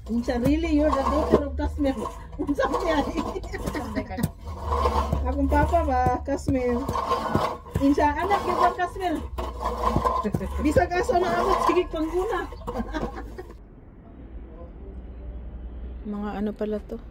Unsa really you're the daughter of Kasmir. Unsa niya? Akong papa ba Kasmir. Unsa anak gyud ba Kasmir. Bisag aso na amot sige pangguna. Mga ano pala to?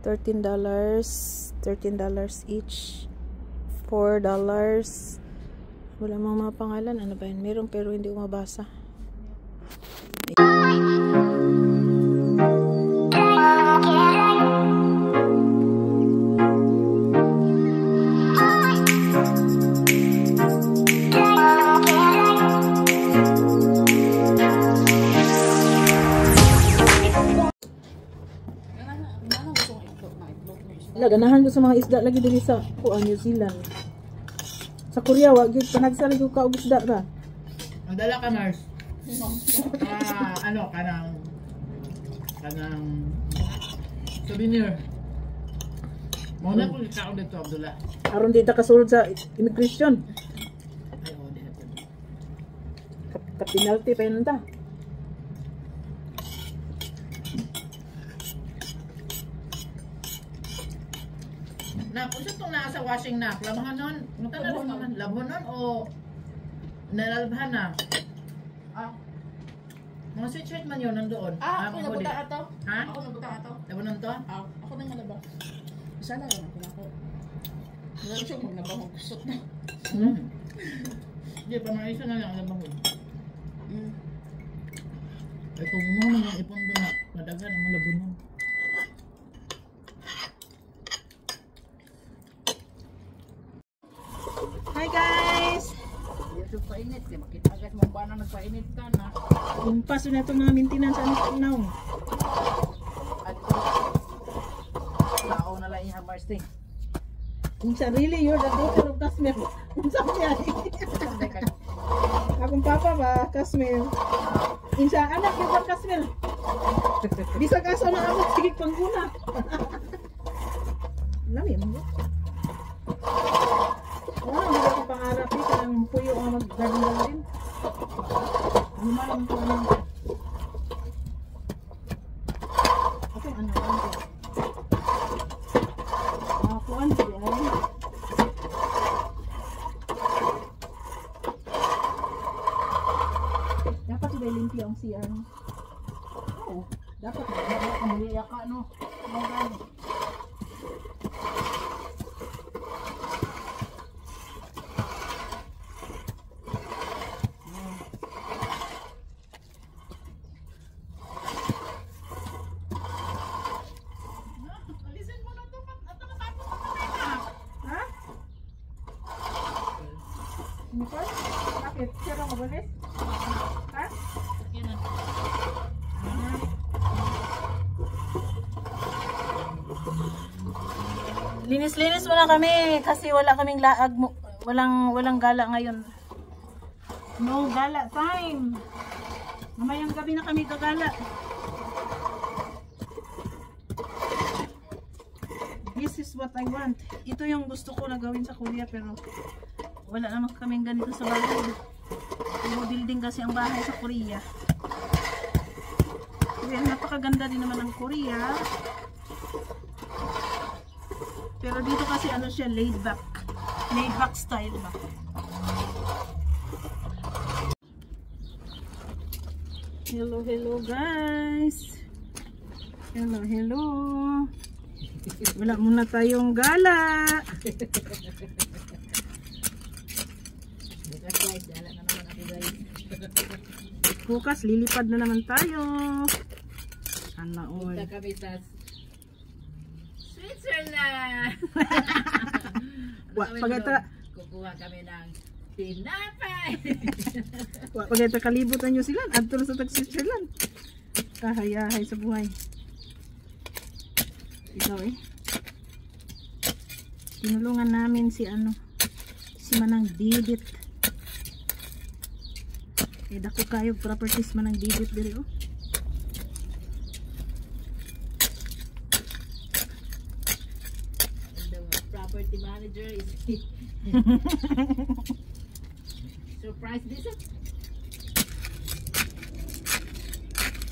$13. $13 each. $4. Wala mga pangalan. Ano ba yun? Meron pero hindi ko mabasa. Ganahan ko sa mga isda lagi dili sa New Zealand. Sa Korea wa gyud panagsalig ko ka og isda ra. Madala ka nurse. Ano kanang souvenir. Mo na ko ikaw dito Abdullah. Aron di ta kasulod sa immigration. Ay oh, di na. Ka penalty pa yun ta. Na, kung itong nasa washing na, labahan nun, labahan nun o nalalbahan na? Mga sweatshirt man yun, nandoon. Ako nabuta ato. Ha? Ako nabuta ato. Labahan nun to? Ako nang malaba. Isa na lang ako. Wala siya magnabang magkusot na. Hindi, pamaisa na lang ang labahan. Ay, kung mo mga ipon doon na, madagan ang mga labahan. Hi guys! Dito painit, di makita agad mo ba na nagpainit ka na? Kumpas na itong mga maintenance ano now. At tao na lang yung hammers thing. Unsa really you're the daughter of Kasmir. Unsa niya? Akong papa ba Kasmir. Unsa anak gyud ba Kasmir. Bisag aso na amot sige pangguna. Lami mo. Hindi ko pangarap eh, kanang puyo ang mag-garden din. Ano man ang ito ano. Ito ano ano. Kuan siya. Dapat sila limpyo ang CR. Oo. Dapat kamuliya ka no. Nicole? Bakit? Siya ka magulis? Ha? Linis-linis muna kami kasi wala kaming laag mo. Walang gala ngayon. No gala time. Mamayang gabi na kami gagala. This is what I want. Ito yung gusto ko na gawin sa Korea pero wala naman kaming ganito sa bahay. Building kasi ang bahay sa Korea. Kaya napakaganda din naman ang Korea. Pero dito kasi ano siya, laid back. Laid back style ba. Hello, hello guys. Hello, hello. Wala muna tayong gala. Bukas lilipad na naman tayo. Sana all. Punta kami sa Switzerland. Kukuha kami ng tinapay. Pagkita kalibutan nyo sila. Adto sa Switzerland. Kahayahay sa buhay. Ikaw eh. Tinulungan namin si Manang Didit. Eh, dako kayo properties Manang Didit diri oh. The property manager is surprise visit.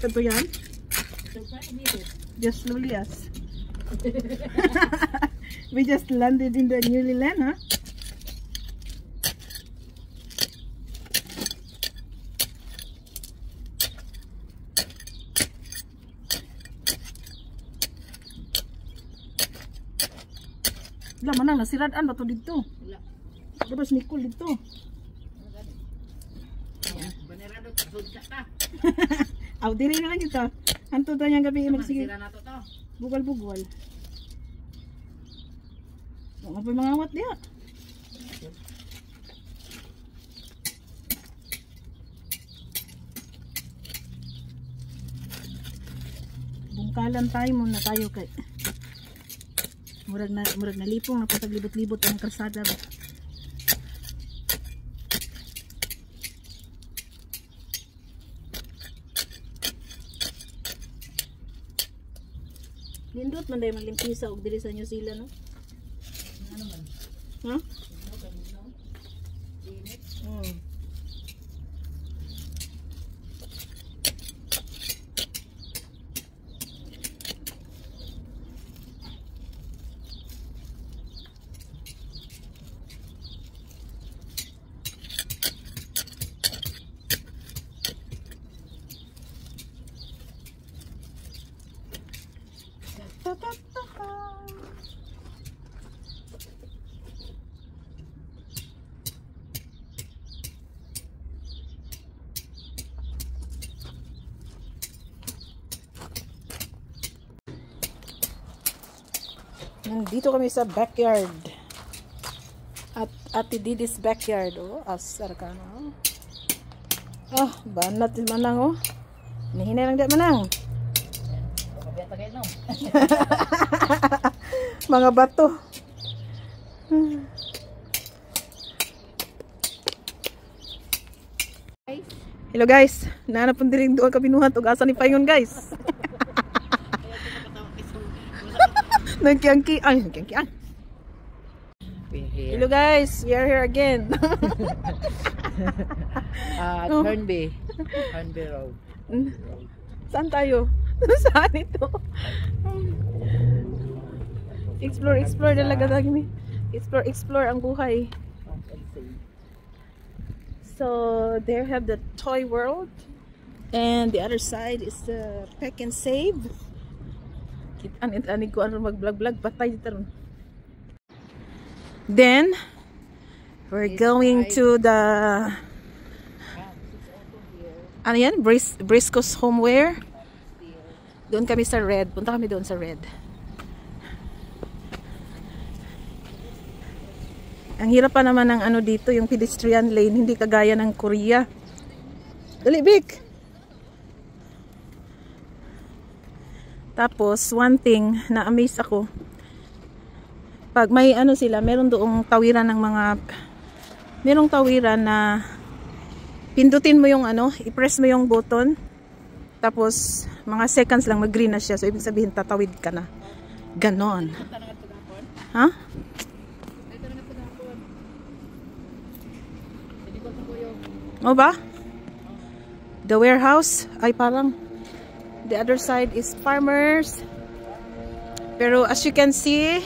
Ito yan? Just slowly as. We just landed in the Newly land, huh? Wala man lang nasiraan ba to dito? Wala. Tapos Nicole dito. Banerado, tasod ka ta. Aw, diri na lang kita. Hanto ta niyang gabi magsige. Sira na to to. Bugal-bugal. Mga pa mga awat diya. Bungkalan tayo muna tayo kay murag na lipong na paglibot-libot ang kalsada ba. Nindot man dahil malimpisa og diri sa New Zealand, no? Ano man? Ha? Init. Nandito kami sa backyard. At Ate Didi's backyard. Oh, asar ka na. Ah, banat din manang oh. Nahinay lang di manang. Kabiyata kayo no. Mga bato. Hello guys. Naanap pong diring doon kabinuhat og asa ni Payon guys. Nagkiangki. Ay, nagkiangki. Hello guys, we are here again. Hornby. Hornby Road. Saan tayo? Saan ito? Explore talaga tayo. Explore ang buhay. So there have the toy world, and the other side is the Peck and Save. Ani ko ano mag-vlog patay dito ron. Then we're going to the ano yan? Briscoe's Homeware. Doon kami sa Red. Punta kami doon sa Red. Ang hirap pa naman ng ano dito, yung pedestrian lane, hindi kagaya ng Korea. Dali, Vic! Tapos, one thing na amaze ako, pag may ano sila, meron doong tawiran ng mga, merong tawiran na pindutin mo yung ano, i-press mo yung button, tapos mga seconds lang mag-green na siya, so ibig sabihin tatawid ka na. Ganon. Ha? O ba? The warehouse ay parang the other side is farmers. Pero as you can see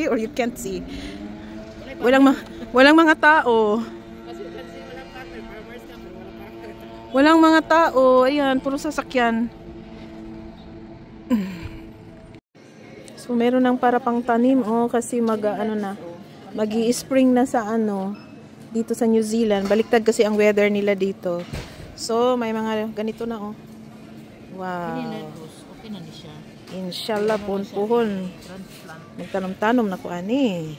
or you can't see, walang mga tao. Walang mga tao. Ayan, puro sasakyan. So meron ng para pang tanim kasi magi-spring na sa ano dito sa New Zealand. Baliktad kasi ang weather nila dito. So may mga ganito na Wow. Okay na ni siya. Inshallah puhon. Nagtanom-tanom na ko ani.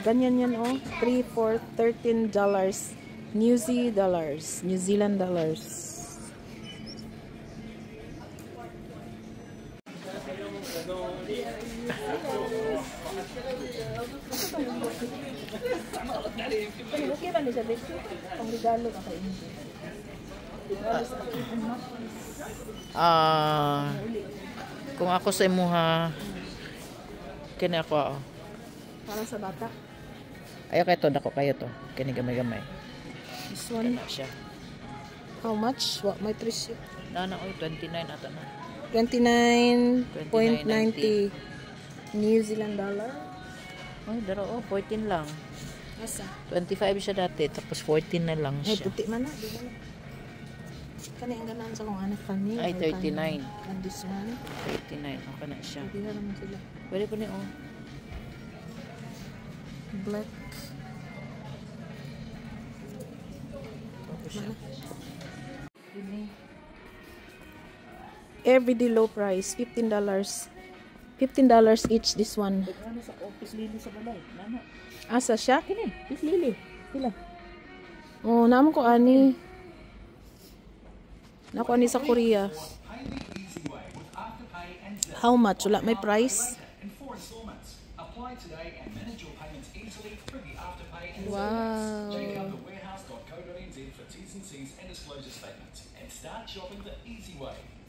Ganyan yan 3, 4, $13 New Zealand dollars. Okay ba ni sa dito? Ang regalo ka kay Indy. Kung ako sa imuha, kini ako Para sa bata. Ayaw kayo to, dako kayo to. Kini gamay-gamay. This one. Na siya. How much? What may presyo? Nana oy 29 ata na. 29.90 New Zealand dollar. Oy, daro 14 lang. Asa? 25 siya dati tapos 14 na lang Ay, siya. puti man na. Di ba? Kani ang ganaan sa kung anak kami. Ay 39. And this one. 39 okay na siya. Hindi na naman sila. Pwede pa ni oh. Black. Okay siya. Everyday low price. $15. $15 each this one. Ano sa office lily sa balay? Nana. Asa siya? Kini, office lily. Sila. Oh, naman ko ani. Naku ani sa Korea. How much? Wala may price? Wow.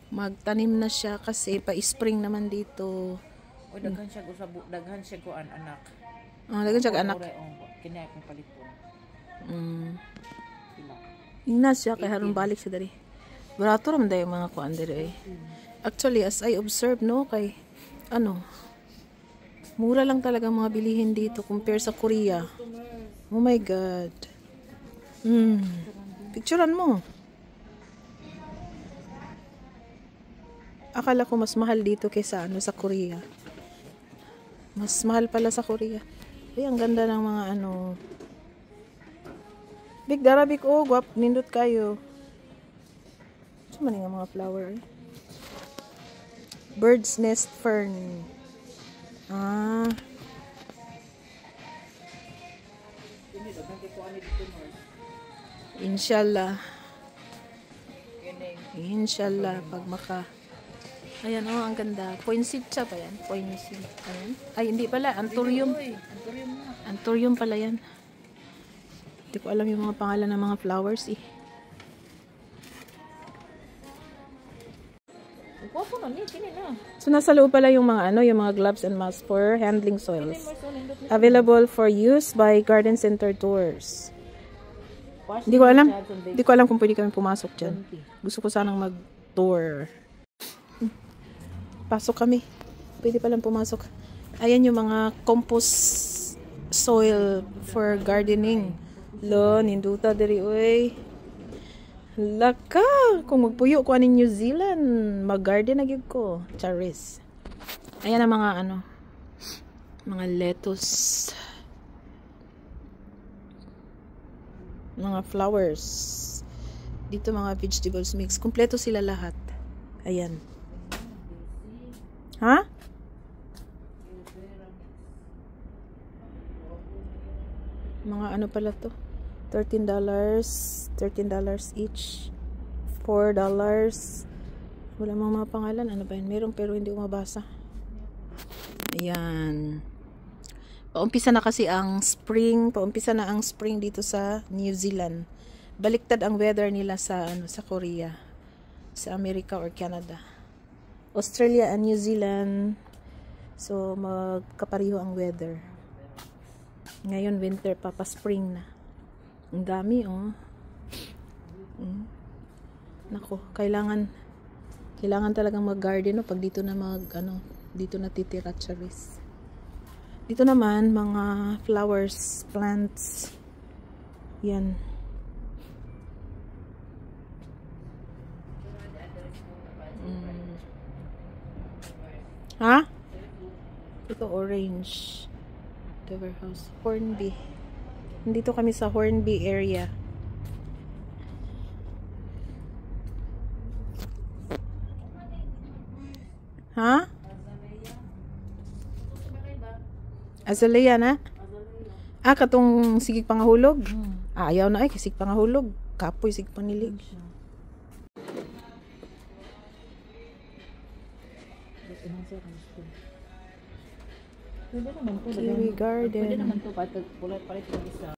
Magtanim na siya kasi pa-spring naman dito. O daghan siya daghan siya ko anak. Ah, daghan siya ka anak. Kini akong palipon. Sila. Ingna siya kay haron balik siya diri. Barato raman dayo mga kuan diri. Actually, as I observe no kay ano, mura lang talaga mga bilihin dito compare sa Korea. Oh my god. Picturean mo. Akala ko mas mahal dito kaysa ano sa Korea. Mas mahal pala sa Korea. Ay, ang ganda ng mga ano. Big darabik oh, guwap nindot kayo. Saan man nga mga flower eh? Bird's nest fern. Ah. Inshallah. Inshallah pag maka. Ayan oh, ang ganda. Poinsettia pa yan. Poinsettia. Ayan. Ay, hindi pala. Anthurium. Anthurium pala yan. Hindi ko alam yung mga pangalan ng mga flowers eh. So, nasa loob pala yung mga ano, yung mga gloves and masks for handling soils. Available for use by Garden Center Tours. Hindi ko alam. Hindi ko alam kung pwede kami pumasok dyan. Gusto ko sanang mag-tour. Pasok kami. Pwede palang pumasok. Ayan yung mga compost soil for gardening. Lo, ninduta diri oy. Laka, kung magpuyo ko aning New Zealand, mag-garden na gyud ko. Charis. Ayan ang mga ano, mga lettuce. Mga flowers. Dito mga vegetables mix. Kompleto sila lahat. Ayan. Ha? Mga ano pala to? $13. $13 each. $4. Wala mga pangalan. Ano ba yun? Meron pero hindi ko mabasa. Ayan. Paumpisa na kasi ang spring. Paumpisa na ang spring dito sa New Zealand. Baliktad ang weather nila sa ano, sa Korea. Sa America or Canada. Australia and New Zealand. So, magkapariho ang weather. Ngayon, winter pa, pa-spring na. Ang dami, oh. Nako, kailangan talagang mag-garden, no? Pag dito na dito na titira, charis. Dito naman, mga flowers, plants. Yan. Ha? Ito orange. The warehouse. Hornby. Nandito kami sa Hornby area. Ha? Azalea na? Ah, katong sigig pangahulog? Ah, ayaw na ay, kasig pangahulog. Kapoy, sigig panilig. Pwede naman to. Kiwi garden. Pwede naman to. Palit ng isa.